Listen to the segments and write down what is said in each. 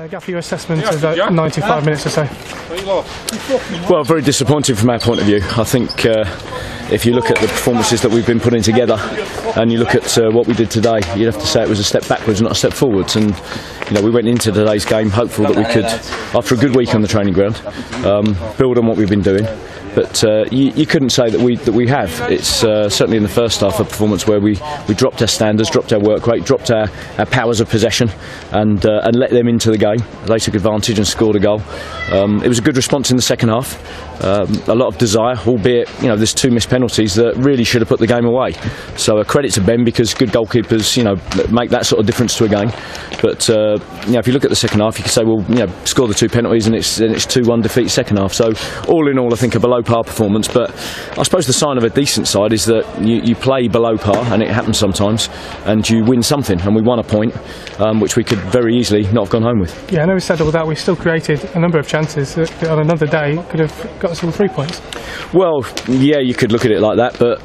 Gaff, your assessment of that 95 minutes or so? Well, very disappointing from our point of view. I think if you look at the performances that we've been putting together and you look at what we did today, you'd have to say it was a step backwards, not a step forwards. And you know, we went into today's game hopeful that we could, after a good week on the training ground, build on what we've been doing. But you couldn't say that we have. It's certainly in the first half a performance where we dropped our standards, dropped our work rate, dropped our powers of possession, and let them into the game. They took advantage and scored a goal. It was a good response in the second half. A lot of desire, albeit there's 2 missed penalties that really should have put the game away. So a credit to Ben, because good goalkeepers make that sort of difference to a game. But if you look at the second half, you could say, well, score the 2 penalties and it's 2-1 defeat second half. So all in all, I think a below par performance. But I suppose the sign of a decent side is that you play below par, and it happens sometimes, and you win something. And we won a point, which we could very easily not have gone home with. Yeah, I know we said all that. We still created a number of chances that on another day could have got us all 3 points. Well, yeah, you could look at it like that, but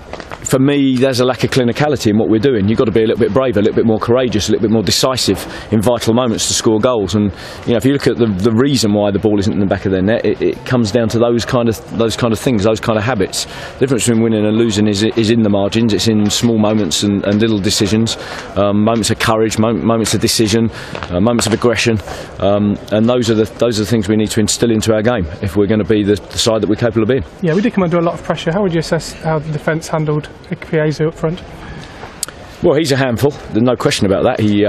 for me, there's a lack of clinicality in what we're doing. You've got to be a little bit braver, a little bit more courageous, a little bit more decisive in vital moments to score goals. And if you look at the reason why the ball isn't in the back of their net, it comes down to those kind of things, those kind of habits. The difference between winning and losing is in the margins. It's in small moments and little decisions, moments of courage, moments of decision, moments of aggression, and those are the things we need to instill into our game if we're going to be the side that we're capable of being. Yeah, we did come under a lot of pressure. How would you assess how the defence handled Ikpeazu up front? Well, he's a handful. There's no question about that. He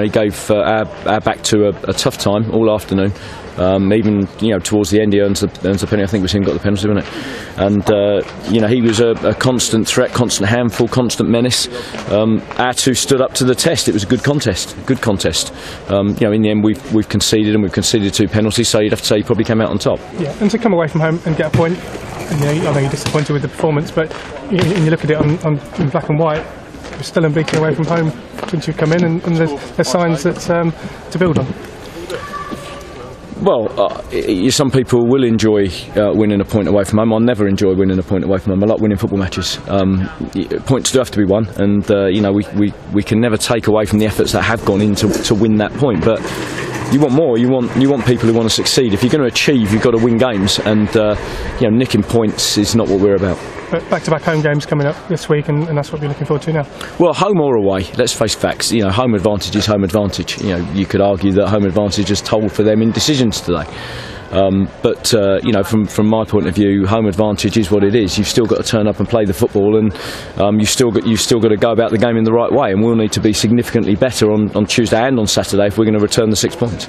gave our back to a tough time all afternoon. Even towards the end, he earns the penalty. I think we got the penalty, wasn't it? And he was a constant threat, constant handful, constant menace. Our 2 stood up to the test. It was a good contest. Good contest. In the end, we've conceded, and we've conceded 2 penalties. So you'd have to say he probably came out on top. Yeah, and to come away from home and get a point. And, I know you're disappointed with the performance, but you look at it in black and white. We're still unbeaten away from home since you've come in, and there's signs that to build on. Well, some people will enjoy winning a point away from home. I'll never enjoy winning a point away from home. I like winning football matches. Points do have to be won, and we can never take away from the efforts that have gone in to win that point. But you want more. You want people who want to succeed. If you're going to achieve, you've got to win games, and nicking points is not what we're about. But back-to-back home games coming up this week, and that's what we're looking forward to now. Well, home or away, let's face facts. Home advantage is home advantage. You could argue that home advantage has told for them in decisions today. But from my point of view, home advantage is what it is. You've still got to turn up and play the football, and you've still got to go about the game in the right way. And we'll need to be significantly better on Tuesday and on Saturday if we're going to return the 6 points.